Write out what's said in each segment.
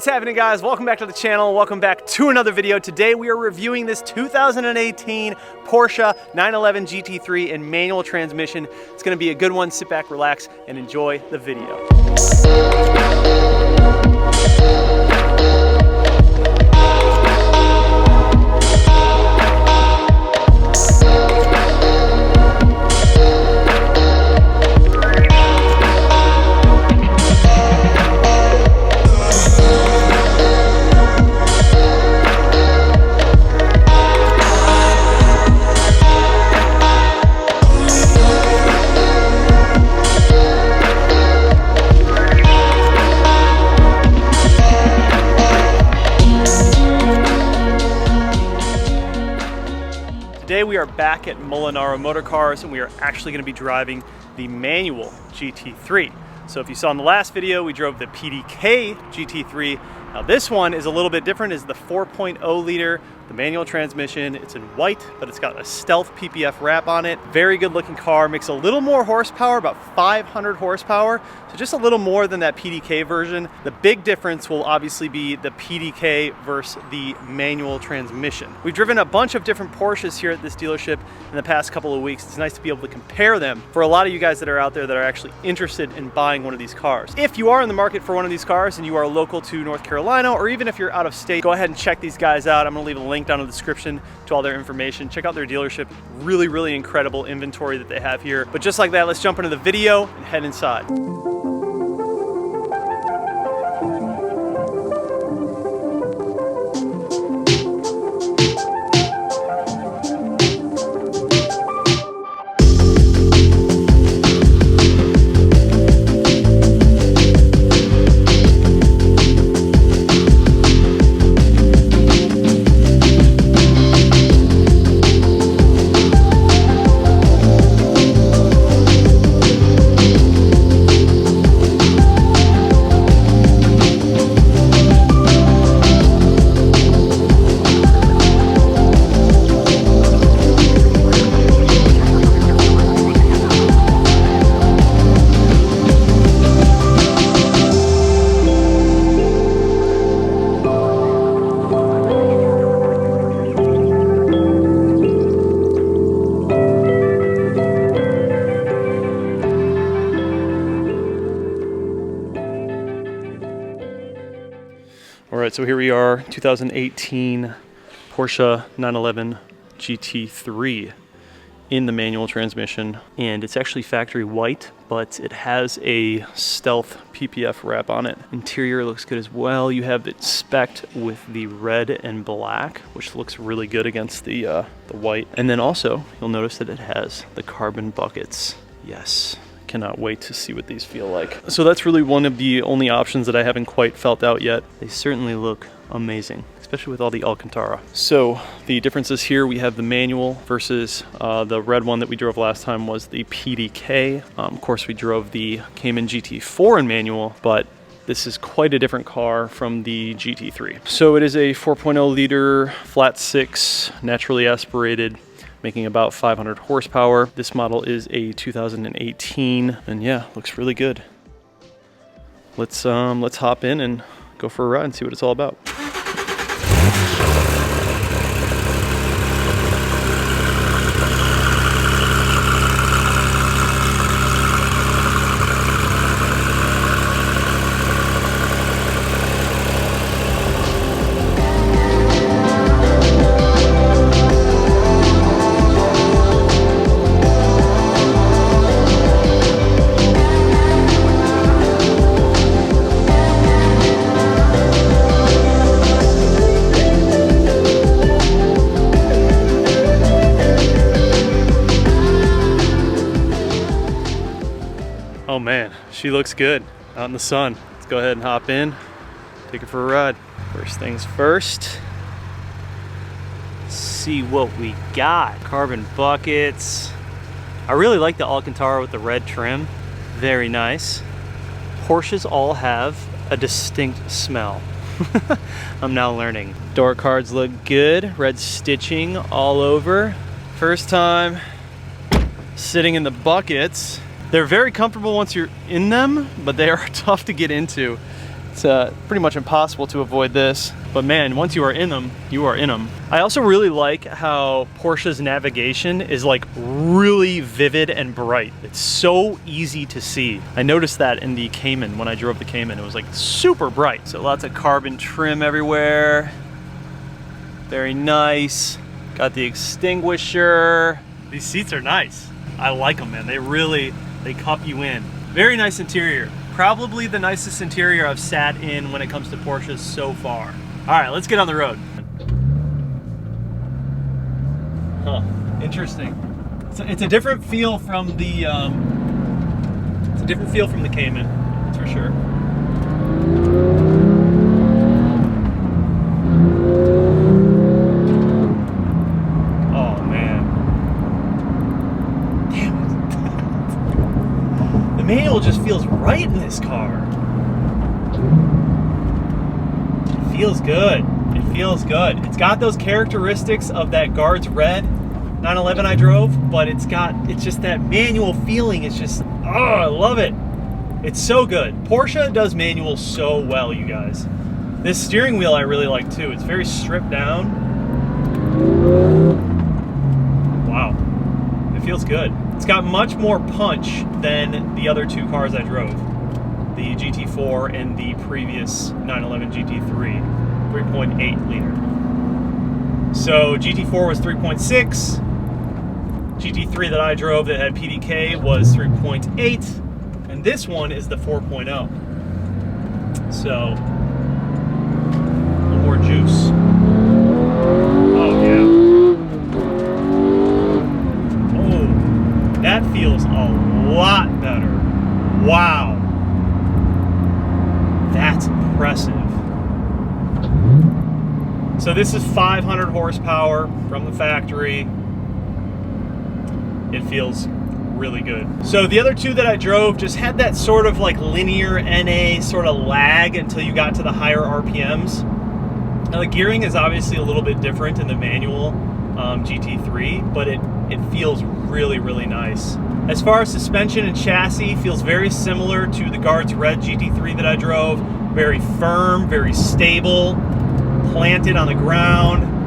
What's happening, guys? Welcome back to the channel. Welcome back to another video. Today we are reviewing this 2018 Porsche 911 GT3 in manual transmission. It's going to be a good one. Sit back, relax, and enjoy the video. Today we are back at Molinaro Motor Cars and we are actually going to be driving the manual GT3. So if you saw in the last video, we drove the PDK GT3. Now this one is a little bit different. It's the 4.0 liter, the manual transmission. It's in white, but it's got a stealth PPF wrap on it. Very good looking car, makes a little more horsepower, about 500 horsepower. So just a little more than that PDK version. The big difference will obviously be the PDK versus the manual transmission. We've driven a bunch of different Porsches here at this dealership in the past couple of weeks. It's nice to be able to compare them for a lot of you guys that are out there that are actually interested in buying one of these cars. If you are in the market for one of these cars and you are local to North Carolina, or even if you're out of state, go ahead and check these guys out. I'm gonna leave a link down in the description to all their information. Check out their dealership. Really incredible inventory that they have here. But just like that, let's jump into the video and head inside. All right, so here we are, 2018 Porsche 911 GT3 in the manual transmission. And it's actually factory white, but it has a stealth PPF wrap on it. Interior looks good as well. You have it spec'd with the red and black, which looks really good against the white. And then also, you'll notice that it has the carbon buckets. Yes. Cannot wait to see what these feel like. So that's really one of the only options that I haven't quite felt out yet. They certainly look amazing, especially with all the Alcantara. So the differences here, we have the manual versus the red one that we drove last time was the PDK. Of course, we drove the Cayman GT4 in manual, but this is quite a different car from the GT3. So it is a 4.0 liter flat six, naturally aspirated, making about 500 horsepower. This model is a 2018, and yeah, looks really good. Let's hop in and go for a ride and see what it's all about. Oh man, she looks good out in the sun. Let's go ahead and hop in, take her for a ride. First things first, let's see what we got. Carbon buckets. I really like the Alcantara with the red trim. Very nice. Porsches all have a distinct smell. I'm now learning. Door cards look good. Red stitching all over. First time sitting in the buckets. They're very comfortable once you're in them, but they are tough to get into. It's pretty much impossible to avoid this, but man, once you are in them, you are in them. I also really like how Porsche's navigation is like really vivid and bright. It's so easy to see. I noticed that in the Cayman when I drove the Cayman. It was like super bright. So lots of carbon trim everywhere. Very nice. Got the extinguisher. These seats are nice. I like them, man. They cup you in. Very nice interior. Probably the nicest interior I've sat in when it comes to Porsches so far. All right, let's get on the road. Huh, interesting. It's a different feel from the Cayman, that's for sure. Oh man, damn it! The manual just feels right in this car. It feels good. It feels good. It's got those characteristics of that Guards Red 911 I drove, but it's just that manual feeling. It's just, oh, I love it. It's so good. Porsche does manual so well, you guys. This steering wheel I really like too. It's very stripped down. Wow. It feels good. It's got much more punch than the other two cars I drove. The GT4 and the previous 911 GT3, 3.8 liter. So GT4 was 3.6. GT3 that I drove that had PDK was 3.8. And this one is the 4.0. So, a little more juice. Oh yeah. Oh, that feels a lot better. Wow. That's impressive. So this is 500 horsepower from the factory. It feels really good. So the other two that I drove just had that sort of like linear NA sort of lag until you got to the higher RPMs. Now the gearing is obviously a little bit different in the manual GT3, but it feels really, really nice. As far as suspension and chassis, feels very similar to the Guards Red GT3 that I drove. Very firm, very stable, planted on the ground.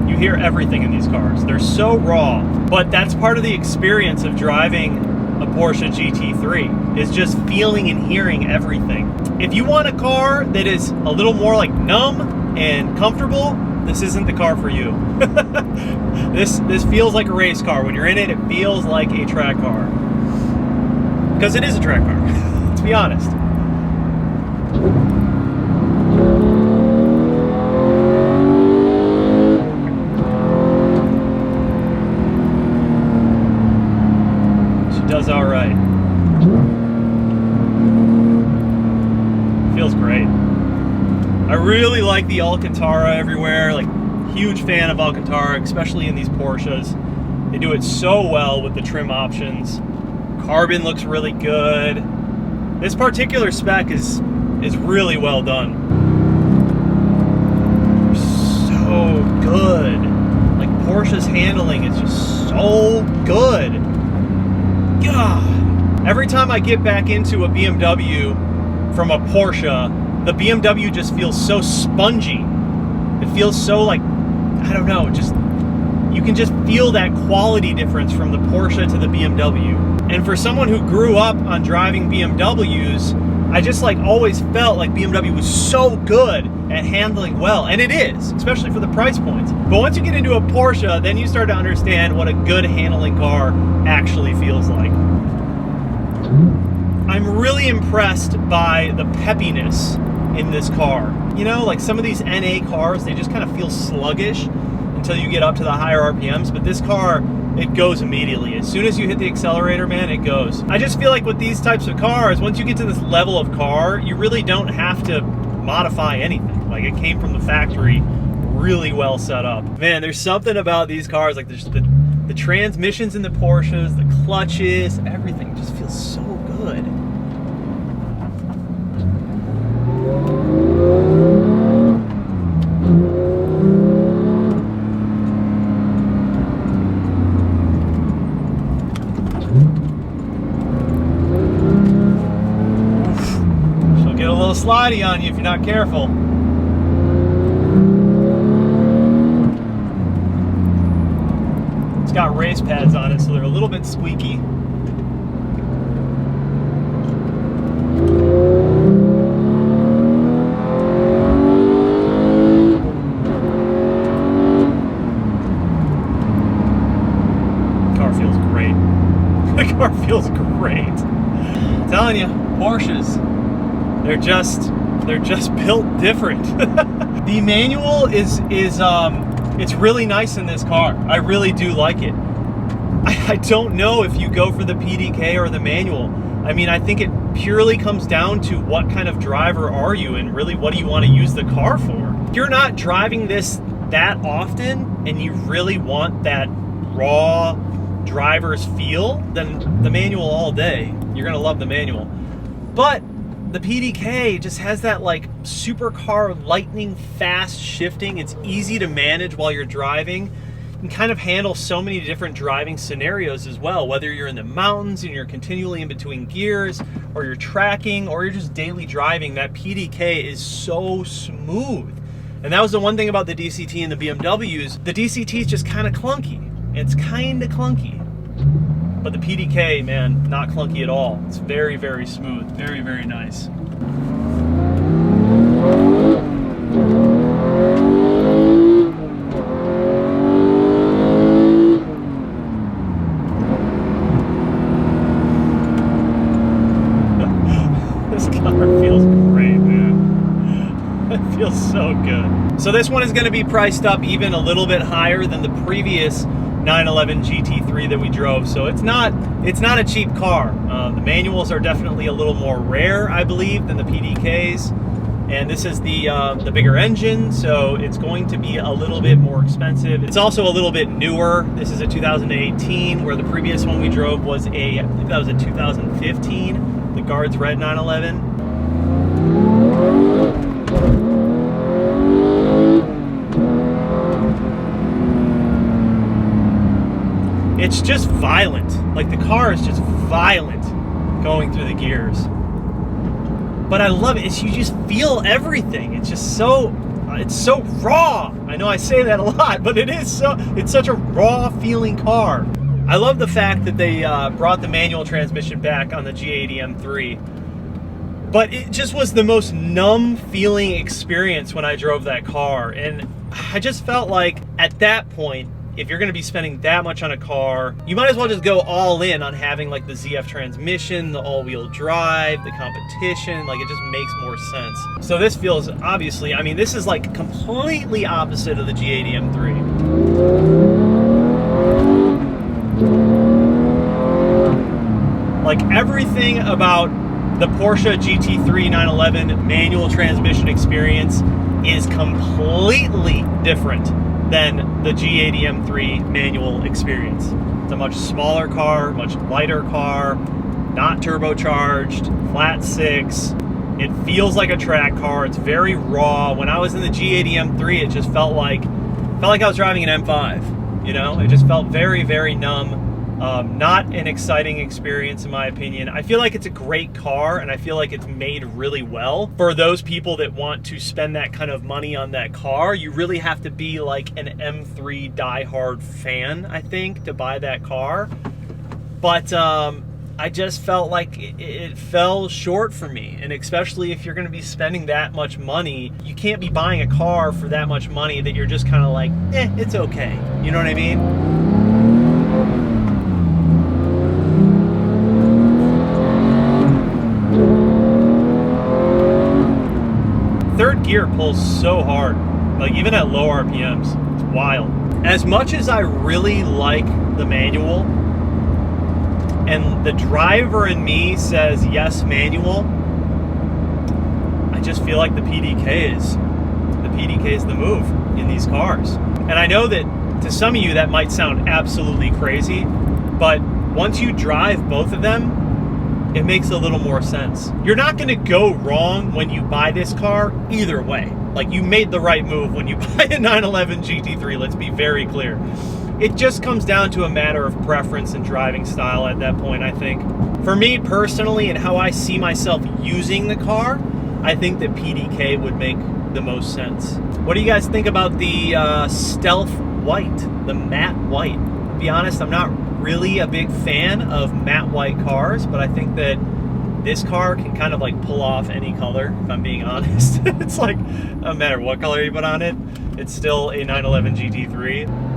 You hear everything in these cars. They're so raw, but that's part of the experience of driving a Porsche GT3, is just feeling and hearing everything. If you want a car that is a little more like numb and comfortable, this isn't the car for you. This feels like a race car. When you're in it, it feels like a track car. Because it is a track car, let's be honest. Does all right. Feels great. I really like the Alcantara everywhere. Like, huge fan of Alcantara, especially in these Porsches. They do it so well with the trim options. Carbon looks really good. This particular spec is really well done. So good. Like, Porsche's handling is just so good. God. Every time I get back into a BMW from a Porsche, the BMW just feels so spongy. It feels so like, I don't know, just, you can just feel that quality difference from the Porsche to the BMW. And for someone who grew up on driving BMWs, I just like always felt like BMW was so good at handling well, and it is, especially for the price points. But once you get into a Porsche, then you start to understand what a good handling car actually feels like. I'm really impressed by the peppiness in this car. You know, like some of these NA cars, they just kind of feel sluggish until you get up to the higher RPMs, but this car, it goes immediately. As soon as you hit the accelerator, man, it goes. I just feel like with these types of cars, once you get to this level of car, you really don't have to modify anything. Like, it came from the factory, really well set up. Man, there's something about these cars, like there's the transmissions in the Porsches, the clutches, everything just feels so good. little slidey on you if you're not careful. It's got race pads on it, so they're a little bit squeaky. Car feels great. The car feels great. I'm telling you, Porsches, they're just built different. The manual is it's really nice in this car. I really do like it. I don't know if you go for the PDK or the manual. I mean, I think it purely comes down to what kind of driver are you and really what do you want to use the car for. If you're not driving this that often and you really want that raw driver's feel, then the manual all day. You're gonna love the manual. But the PDK just has that like supercar lightning fast shifting. It's easy to manage while you're driving. You can kind of handle so many different driving scenarios as well, whether you're in the mountains and you're continually in between gears, or you're tracking, or you're just daily driving. That PDK is so smooth. And that was the one thing about the DCT and the BMWs. The DCT is just kind of clunky. It's kind of clunky. But the PDK, man, not clunky at all. It's very, very smooth. Very, very nice. This car feels great, man. It feels so good. So this one is going to be priced up even a little bit higher than the previous 911 GT3 that we drove, so it's not a cheap car. The manuals are definitely a little more rare, I believe, than the PDKs, and this is the bigger engine, so it's going to be a little bit more expensive. It's also a little bit newer. This is a 2018, where the previous one we drove was I believe that was a 2015, the Guards Red 911. It's just violent. Like, the car is just violent going through the gears. But I love it. You just feel everything. It's just so, it's so raw. I know I say that a lot, but it's such a raw feeling car. I love the fact that they brought the manual transmission back on the G80 M3. But it just was the most numb feeling experience when I drove that car. And I just felt like at that point, if you're going to be spending that much on a car, you might as well just go all in on having like the ZF transmission, the all-wheel drive, the competition. Like, it just makes more sense. So this feels, obviously, I mean, this is like completely opposite of the G80 M3. Like, everything about the Porsche GT3 911 manual transmission experience is completely different than the G80 M3 manual experience. It's a much smaller car, much lighter car, not turbocharged, flat six. It feels like a track car. It's very raw. When I was in the G80 M3, it just felt like I was driving an M5. You know, it just felt very, very numb. Not an exciting experience, in my opinion. I feel like it's a great car, and I feel like it's made really well. For those people that want to spend that kind of money on that car, you really have to be like an M3 diehard fan, I think, to buy that car. But I just felt like it fell short for me. And especially if you're going to be spending that much money, you can't be buying a car for that much money that you're just kind of like, it's okay. You know what I mean? Third gear pulls so hard, like even at low RPMs. It's wild. As much as I really like the manual, and the driver in me says yes, manual, I just feel like the PDK is the move in these cars. And I know that to some of you that might sound absolutely crazy, but once you drive both of them, it makes a little more sense. You're not going to go wrong when you buy this car either way. Like, you made the right move when you buy a 911 GT3, let's be very clear. It just comes down to a matter of preference and driving style at that point, I think. For me personally, and how I see myself using the car, I think that PDK would make the most sense. What do you guys think about the stealth white, the matte white? To be honest, I'm not really a big fan of matte white cars, but I think that this car can kind of like pull off any color, if I'm being honest. It's like, no matter what color you put on it, it's still a 911 GT3.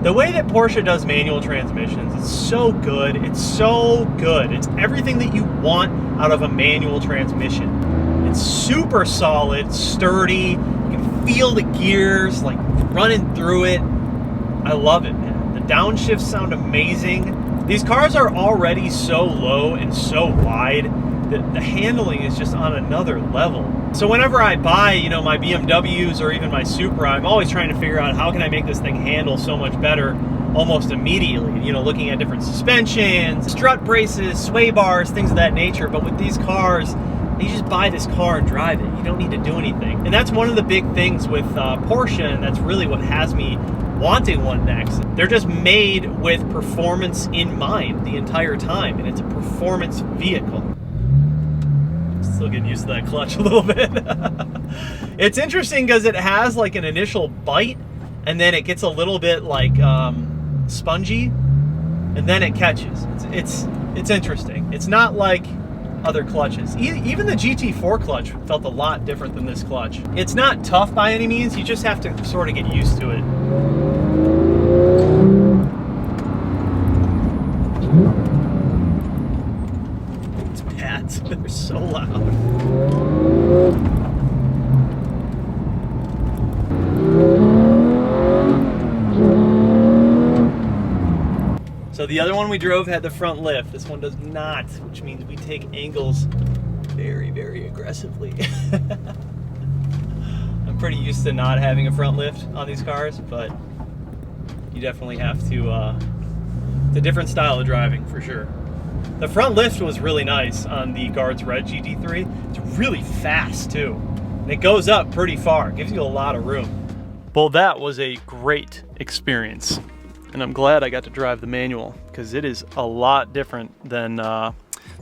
The way that Porsche does manual transmissions is so good. It's so good. It's everything that you want out of a manual transmission. It's super solid, sturdy. You can feel the gears like running through it. I love it, man. The downshifts sound amazing. These cars are already so low and so wide that the handling is just on another level. So whenever I buy, you know, my BMWs or even my Supra, I'm always trying to figure out how can I make this thing handle so much better almost immediately. You know, looking at different suspensions, strut braces, sway bars, things of that nature. But with these cars, you just buy this car and drive it. You don't need to do anything. And that's one of the big things with Porsche, and that's really what has me wanting one next. They're just made with performance in mind the entire time, and it's a performance vehicle. Still getting used to that clutch a little bit. It's interesting because it has like an initial bite, and then it gets a little bit like spongy, and then it catches. It's interesting. It's not like other clutches. Even the GT4 clutch felt a lot different than this clutch. It's not tough by any means. You just have to sort of get used to it. They're so loud. So the other one we drove had the front lift. This one does not, which means we take angles very, very aggressively. I'm pretty used to not having a front lift on these cars, but you definitely have to, it's a different style of driving for sure. The front lift was really nice on the Guards Red GT3. It's really fast too. And it goes up pretty far. It gives you a lot of room. Well, that was a great experience. And I'm glad I got to drive the manual because it is a lot different than the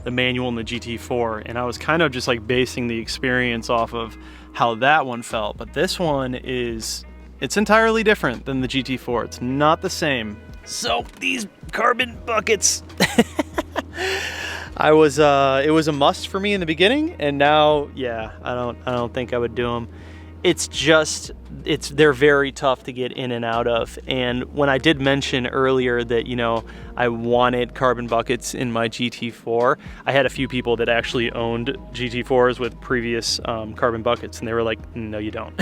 manual in the GT4. And I was kind of just like basing the experience off of how that one felt. But this one it's entirely different than the GT4. It's not the same. So these carbon buckets. it was a must for me in the beginning, and now, yeah, I don't think I would do them. They're very tough to get in and out of. And when I did mention earlier that, you know, I wanted carbon buckets in my GT4, I had a few people that actually owned GT4s with previous carbon buckets, and they were like, no, you don't.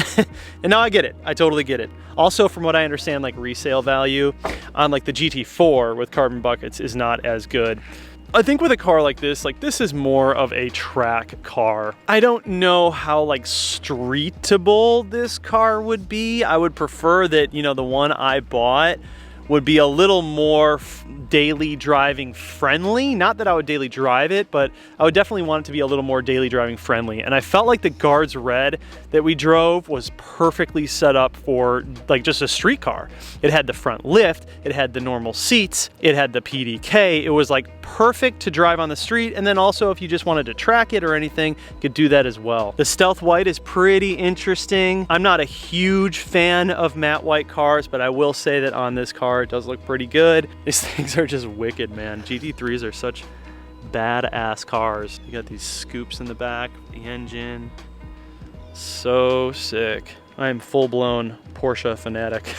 And now I get it. I totally get it. Also, from what I understand, like resale value on like the GT4 with carbon buckets is not as good. I think with a car like this is more of a track car. I don't know how like streetable this car would be. I would prefer that, you know, the one I bought would be a little more daily driving friendly. Not that I would daily drive it, but I would definitely want it to be a little more daily driving friendly. And I felt like the Guards Red that we drove was perfectly set up for like just a street car. It had the front lift, it had the normal seats, it had the PDK. It was like perfect to drive on the street. And then also if you just wanted to track it or anything, you could do that as well. The stealth white is pretty interesting. I'm not a huge fan of matte white cars, but I will say that on this car, it does look pretty good. These things are just wicked, man. GT3s are such badass cars. You got these scoops in the back, the engine. So sick. I am full-blown Porsche fanatic.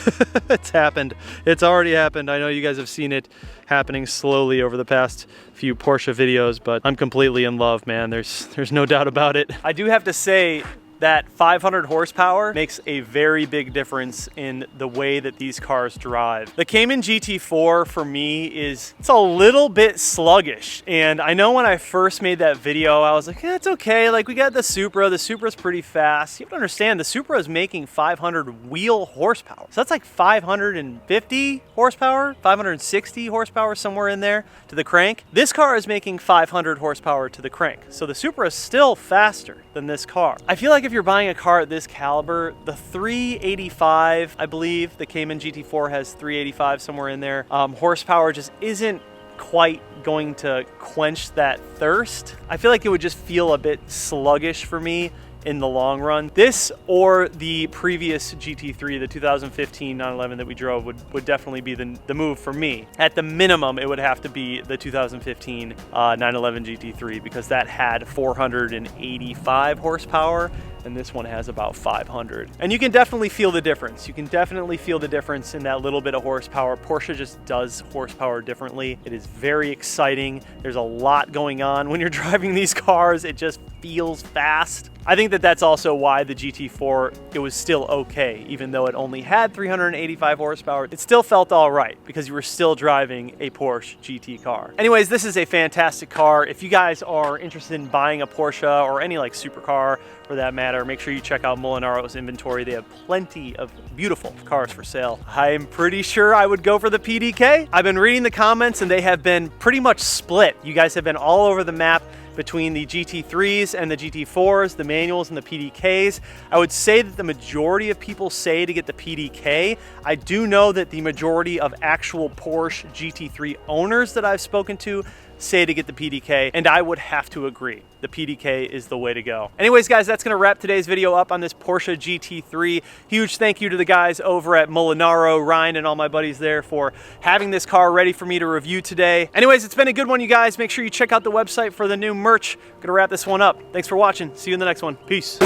It's happened. It's already happened. I know you guys have seen it happening slowly over the past few Porsche videos, but I'm completely in love, man. There's no doubt about it. I do have to say that 500 horsepower makes a very big difference in the way that these cars drive. The Cayman GT4 for me it's a little bit sluggish. And I know when I first made that video, I was like, yeah, it's okay. Like we got the Supra's pretty fast. You have to understand the Supra is making 500 wheel horsepower. So that's like 550 horsepower, 560 horsepower, somewhere in there to the crank. This car is making 500 horsepower to the crank. So the Supra is still faster than this car. I feel like if you're buying a car at this caliber, the 385, I believe the Cayman GT4 has 385 somewhere in there, horsepower just isn't quite going to quench that thirst. I feel like it would just feel a bit sluggish for me in the long run. This or the previous GT3, the 2015 911 that we drove, would definitely be the move for me. At the minimum, it would have to be the 2015 911 GT3 because that had 485 horsepower and this one has about 500. And you can definitely feel the difference. You can definitely feel the difference in that little bit of horsepower. Porsche just does horsepower differently. It is very exciting. There's a lot going on when you're driving these cars. It just feels fast. I think that that's also why the GT4, it was still okay. Even though it only had 385 horsepower, it still felt all right because you were still driving a Porsche GT car. Anyways, this is a fantastic car. If you guys are interested in buying a Porsche or any like supercar for that matter, make sure you check out Molinaro's inventory. They have plenty of beautiful cars for sale. I'm pretty sure I would go for the PDK. I've been reading the comments and they have been pretty much split. You guys have been all over the map between the GT3s and the GT4s, the manuals and the PDKs. I would say that the majority of people say to get the PDK. I do know that the majority of actual Porsche GT3 owners that I've spoken to say to get the PDK, and I would have to agree. The PDK is the way to go. Anyways, guys, that's gonna wrap today's video up on this Porsche GT3. Huge thank you to the guys over at Molinaro, Ryan, and all my buddies there for having this car ready for me to review today. Anyways, it's been a good one, you guys. Make sure you check out the website for the new merch. Gonna wrap this one up. Thanks for watching. See you in the next one. Peace.